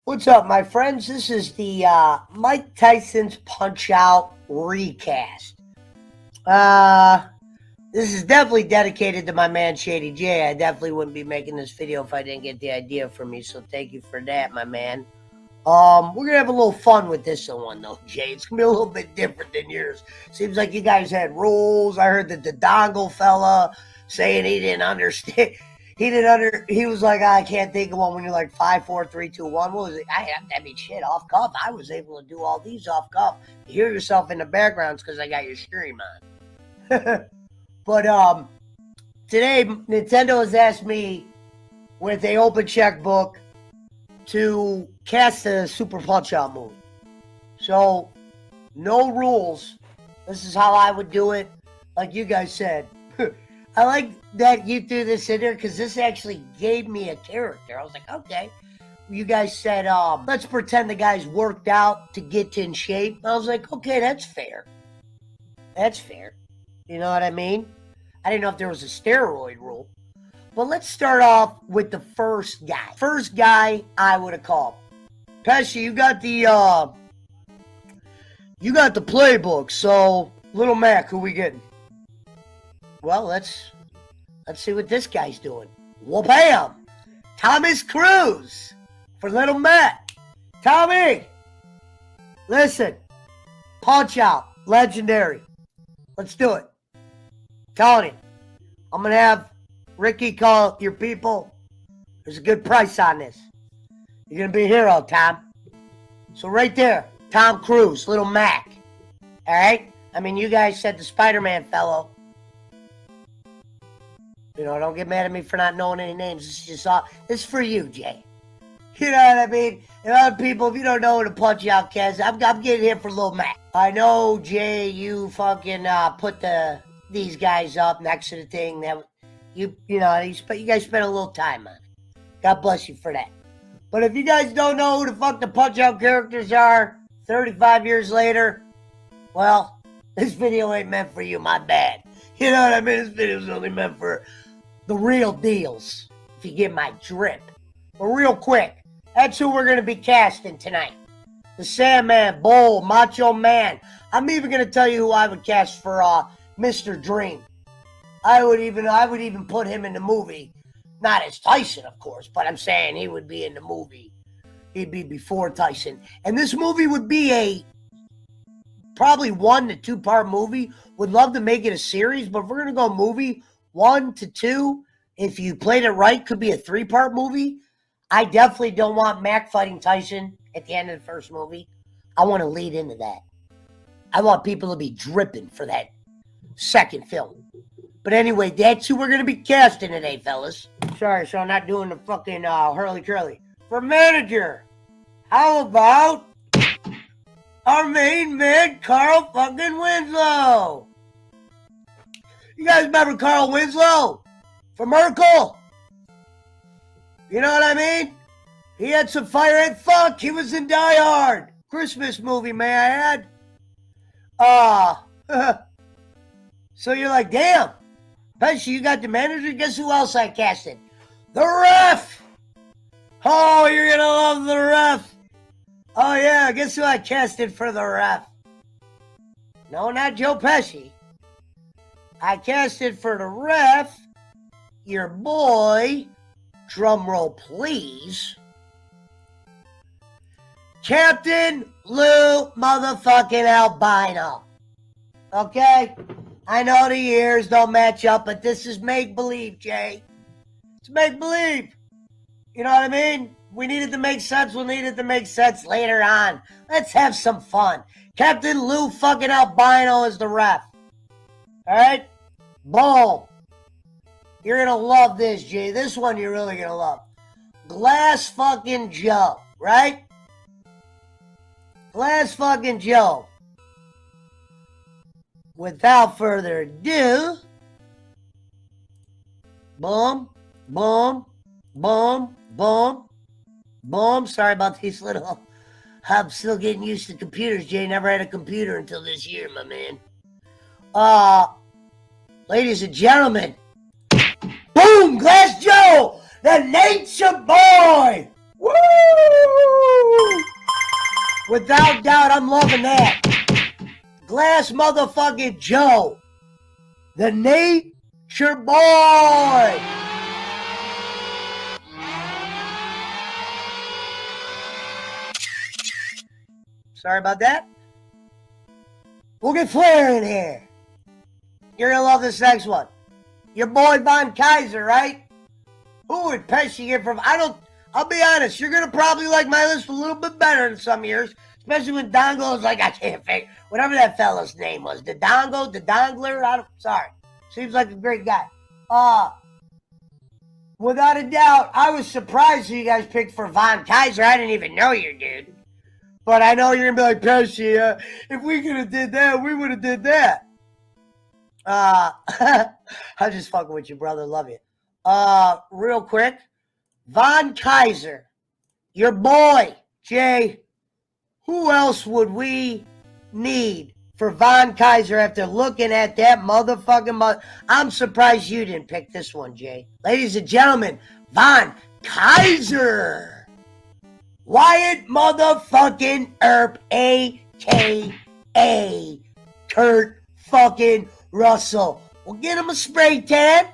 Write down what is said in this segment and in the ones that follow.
What's up, my friends? This is the Mike Tyson's Punch-Out recast. This is definitely dedicated to my man Shady J. I definitely wouldn't be making this video if I didn't get the idea from me, so thank you for that, my man. We're gonna have a little fun with this one, though, Jay. It's gonna be a little bit different than yours. Seems like you guys had rules. I heard that the dongle fella saying he didn't understand. He was like, I can't think of one when you're like 5, 4, 3, 2, 1. What was it? I mean, shit, off cuff. I was able to do all these off cuff. You hear yourself in the backgrounds because I got your stream on. But today Nintendo has asked me with a open checkbook to cast a Super Punch-Out movie. So, no rules. This is how I would do it, like you guys said. I like that you threw this in there because this actually gave me a character. I was like, okay. You guys said, let's pretend the guy's worked out to get in shape. I was like, okay, that's fair. That's fair. You know what I mean? I didn't know if there was a steroid rule. But let's start off with the first guy. First guy I would have called. Pesci, you got the playbook. So, Little Mac, who we getting? Well, let's see what this guy's doing. Wha-bam! Thomas Cruise for Little Mac. Tommy! Listen. Punch-Out. Legendary. Let's do it. Telling you. I'm going to have Ricky call your people. There's a good price on this. You're going to be a hero, Tom. So right there. Tom Cruise. Little Mac. Alright? I mean, you guys said the Spider-Man fellow. You know, don't get mad at me for not knowing any names. This is just all. This is for you, Jay. You know what I mean? And other people, if you don't know who to Punch-Out cast, I'm getting here for Lil Mac. I know, Jay, you fucking put these guys up next to the thing that you guys spent a little time on it. God bless you for that. But if you guys don't know who the fuck the Punch-Out characters are, 35 years later, well, this video ain't meant for you. My bad. You know what I mean? This video's only meant for the real deals, if you get my drip. But real quick, that's who we're going to be casting tonight. The Sandman, Bull, Macho Man. I'm even going to tell you who I would cast for Mr. Dream. I would even put him in the movie. Not as Tyson, of course, but I'm saying he would be in the movie. He'd be before Tyson. And this movie would be a probably 1 to 2 part movie. Would love to make it a series, but if we're going to go movie 1 to 2, if you played it right, could be a 3-part movie. I definitely don't want Mac fighting Tyson at the end of the first movie. I want to lead into that. I want people to be dripping for that second film. But anyway, that's who we're going to be casting today, fellas. Sorry, so I'm not doing the fucking hurly-curly. For manager, how about our main man, Carl fucking Winslow? You guys remember Carl Winslow from Urkel? You know what I mean? He had some fire and funk. He was in Die Hard. Christmas movie, may I add? So you're like, damn. Pesci, you got the manager? Guess who else I casted? The Ref! Oh, you're going to love the Ref. Oh, yeah, guess who I casted for the Ref? No, not Joe Pesci. I casted for the Ref, your boy, drumroll please, Captain Lou motherfucking Albino. Okay? I know the years don't match up, but this is make-believe, Jay. It's make-believe. You know what I mean? We needed to make sense. We'll need it to make sense later on. Let's have some fun. Captain Lou fucking Albino is the Ref. Alright? Boom. You're gonna love this, Jay. This one you're really gonna love. Glass fucking Joe, right? Glass fucking Joe. Without further ado, boom, boom, boom, boom, boom. Sorry about these little... I'm still getting used to computers, Jay. Never had a computer until this year, my man. Ladies and gentlemen, boom, Glass Joe, the nature boy. Woo! Without doubt, I'm loving that. Glass motherfucking Joe. The Nature Boy. Sorry about that. We'll get Flair in here. You're gonna love this next one. Your boy Von Kaiser, right? Who would piss you from? I'll be honest, you're gonna probably like my list a little bit better in some years. Especially when Dongo is like, I can't figure, whatever that fella's name was. The Dongo, the Dongler, sorry. Seems like a great guy. Without a doubt, I was surprised you guys picked for Von Kaiser. I didn't even know you, dude. But I know you're going to be like, Pesci, if we could have did that, we would have did that. I'm just fucking with you, brother. Love you. Real quick. Von Kaiser. Your boy, Jay. Who else would we need for Von Kaiser after looking at that motherfucking I'm surprised you didn't pick this one, Jay. Ladies and gentlemen, Von Kaiser. Wyatt motherfucking Earp, a.k.a. Kurt fucking Russell. We'll get him a spray tan.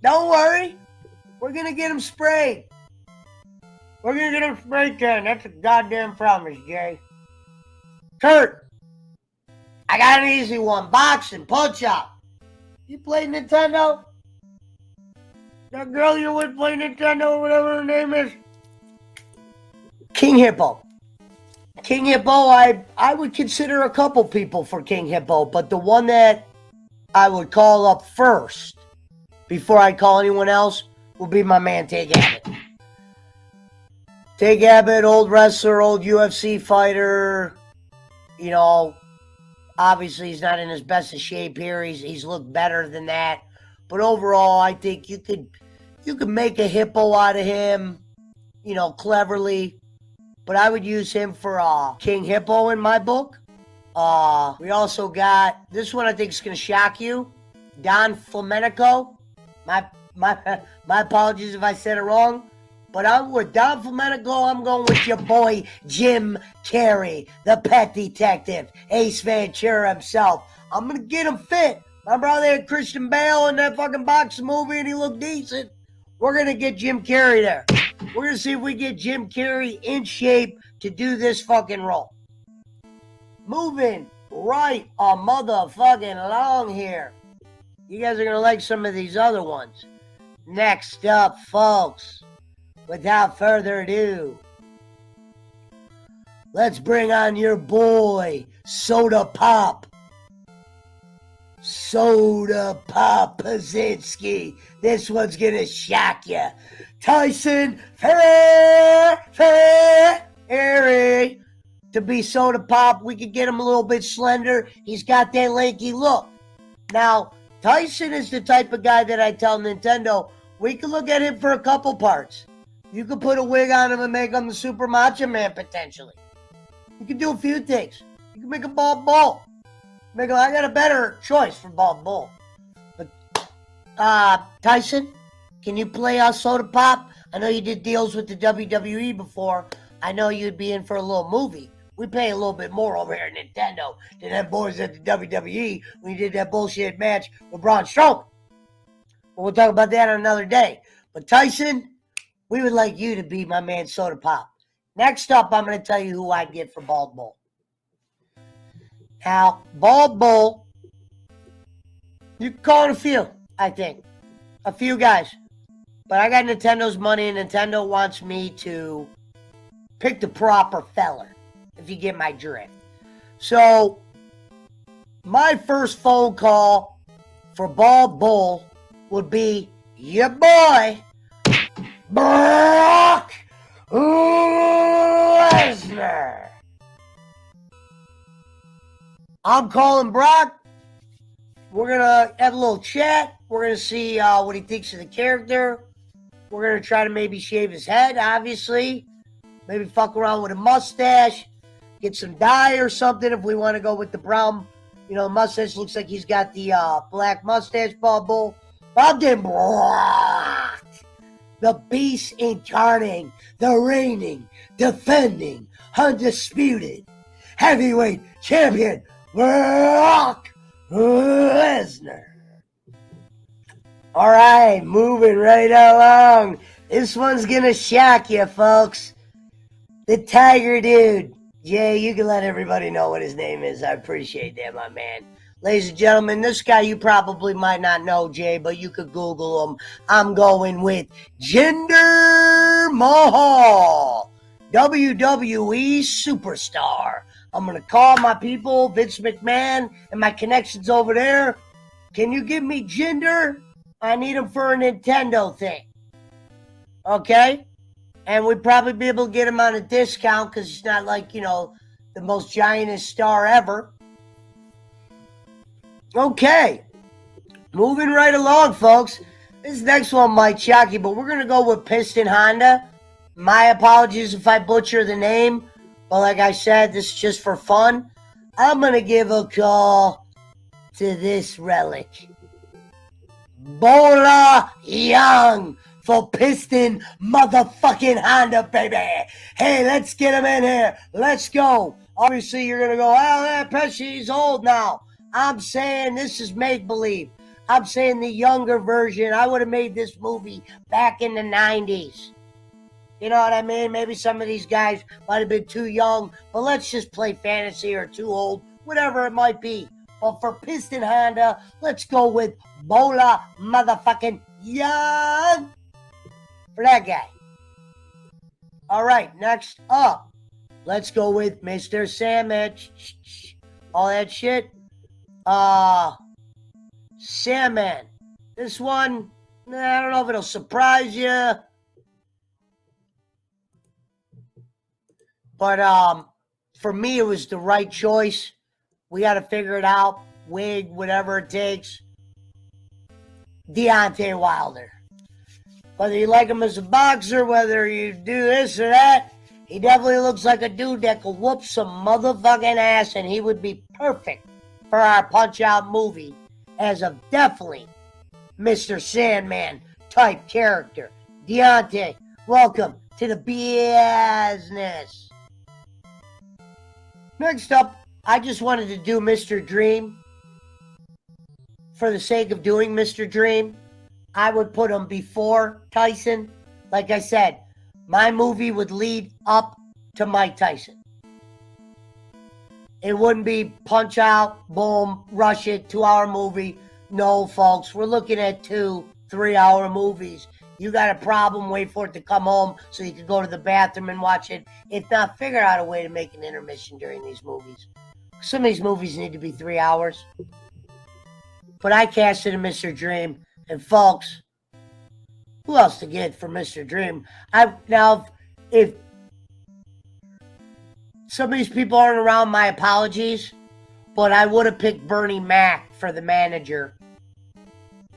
Don't worry. We're going to get him sprayed. We're going to get him spray tan. That's a goddamn promise, Jay. Kurt. I got an easy one. Boxing, Punchout. You play Nintendo? That girl you with play Nintendo, whatever her name is? King Hippo. King Hippo, I would consider a couple people for King Hippo, but the one that I would call up first, before I call anyone else, will be my man, Tank Abbott. Tank Abbott, old wrestler, old UFC fighter. You know, obviously he's not in his best of shape here. He's looked better than that. But overall, I think you could make a Hippo out of him, you know, cleverly. But I would use him for King Hippo in my book. We also got, this one I think is going to shock you, Don Flamenco. My apologies if I said it wrong. But I'm with Don Flamenco. I'm going with your boy Jim Carrey, the pet detective, Ace Ventura himself. I'm going to get him fit. My brother had Christian Bale in that fucking boxing movie and he looked decent. We're going to get Jim Carrey there. We're going to see if we get Jim Carrey in shape to do this fucking role. Moving right on motherfucking along here. You guys are going to like some of these other ones. Next up, folks, without further ado, let's bring on your boy, Sodapop. Sodapop Pazinski. This one's going to shock you. Tyson Fury. To be Sodapop, we could get him a little bit slender. He's got that lanky look. Now, Tyson is the type of guy that I tell Nintendo, we could look at him for a couple parts. You could put a wig on him and make him the Super Macho Man, potentially. You could do a few things. You can make a bald bull. I got a better choice for bald bull. But, Tyson, can you play Sodapop? I know you did deals with the WWE before. I know you'd be in for a little movie. We pay a little bit more over here at Nintendo than them boys at the WWE when you did that bullshit match with Braun Strowman. But we'll talk about that on another day. But Tyson, we would like you to be my man Sodapop. Next up, I'm going to tell you who I'd get for Bald Bull. Now, Bald Bull, you can call it a few, I think. A few guys. But I got Nintendo's money, and Nintendo wants me to pick the proper feller, if you get my drift. So, my first phone call for Bald Bull would be your boy, Brock Lesnar. I'm calling Brock. We're going to have a little chat. We're going to see what he thinks of the character. We're going to try to maybe shave his head, obviously. Maybe fuck around with a mustache. Get some dye or something if we want to go with the brown. You know, mustache looks like he's got the black mustache, Bald Bull. But I'm getting Brock the beast incarnate, the reigning, defending, undisputed heavyweight champion, Brock Lesnar. All right, moving right along. This one's gonna shock you, folks. The Tiger Dude. Jay, you can let everybody know what his name is. I appreciate that, my man. Ladies and gentlemen, this guy you probably might not know, Jay, but you could Google him. I'm going with Jinder Mahal, WWE Superstar. I'm going to call my people, Vince McMahon, and my connections over there. Can you give me Jinder? I need him for a Nintendo thing. Okay? And we'd probably be able to get him on a discount because he's not like, the most giantest star ever. Okay. Moving right along, folks. This next one might shock you, but we're going to go with Piston Honda. My apologies if I butcher the name. But like I said, this is just for fun. I'm going to give a call to this relic. Bola Young for Piston motherfucking Honda, baby. Hey, let's get him in here. Let's go. Obviously, you're going to go, well, Pesci's old now. I'm saying this is make-believe. I'm saying the younger version. I would have made this movie back in the 90s. You know what I mean? Maybe some of these guys might have been too young, but let's just play fantasy or too old, whatever it might be. But for Piston Honda, let's go with Bola motherfucking Young for that guy. All right, next up, let's go with Mr. Sandman. All that shit. Sandman. This one, I don't know if it'll surprise you. But for me, it was the right choice. We got to figure it out. Wig, whatever it takes. Deontay Wilder. Whether you like him as a boxer, whether you do this or that, he definitely looks like a dude that could whoop some motherfucking ass, and he would be perfect for our Punch-Out movie as a definitely Mr. Sandman type character. Deontay, welcome to the business. Next up, I just wanted to do Mr. Dream. For the sake of doing Mr. Dream, I would put him before Tyson. Like I said, my movie would lead up to Mike Tyson. It wouldn't be Punch Out, boom, rush it, 2-hour movie. No, folks, we're looking at 2-3-hour movies. You got a problem, wait for it to come home so you can go to the bathroom and watch it. If not, figure out a way to make an intermission during these movies. Some of these movies need to be 3 hours. But I casted a Mr. Dream. And folks, who else to get for Mr. Dream? Now, if some of these people aren't around, my apologies. But I would have picked Bernie Mac for the manager.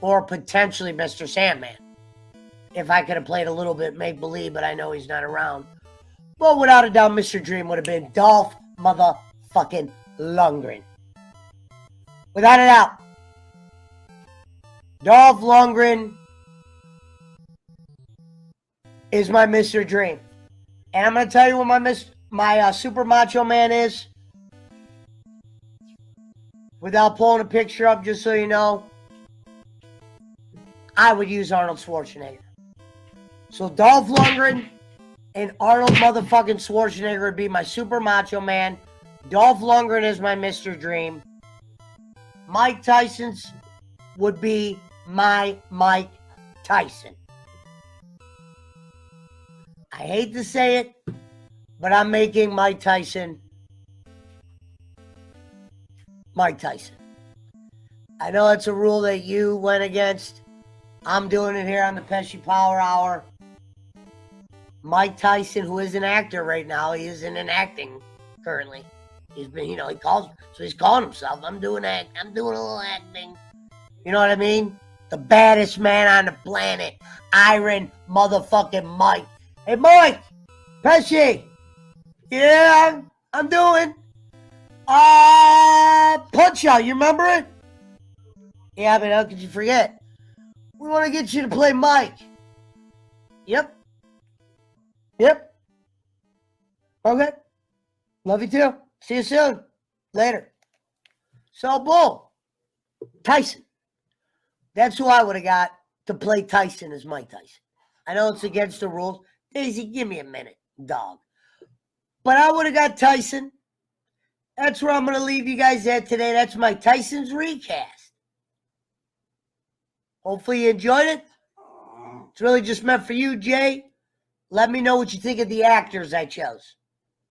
Or potentially Mr. Sandman. If I could have played a little bit make-believe, but I know he's not around. But without a doubt, Mr. Dream would have been Dolph motherfucking Lundgren. Without a doubt. Dolph Lundgren is my Mr. Dream. And I'm going to tell you what my Super Macho Man is. Without pulling a picture up, just so you know. I would use Arnold Schwarzenegger. So Dolph Lundgren and Arnold motherfucking Schwarzenegger would be my Super Macho Man. Dolph Lundgren is my Mr. Dream. Mike Tyson's would be my Mike Tyson. I hate to say it, but I'm making Mike Tyson Mike Tyson. I know it's a rule that you went against. I'm doing it here on the Pesci Power Hour. Mike Tyson, who is an actor right now, he is in acting currently. He's been, he calls, so he's calling himself, I'm doing a little acting. You know what I mean? The baddest man on the planet, Iron motherfucking Mike. Hey, Mike, Pesci. Yeah, I'm doing. Punchout, you remember it? Yeah, but how could you forget? We want to get you to play Mike. Yep. Yep. Okay. Love you too. See you soon. Later. So, boom. Tyson. That's who I would have got to play Tyson as Mike Tyson. I know it's against the rules. Daisy, give me a minute, dog. But I would have got Tyson. That's where I'm going to leave you guys at today. That's my Tyson's recast. Hopefully you enjoyed it. It's really just meant for you, Jay. Let me know what you think of the actors I chose.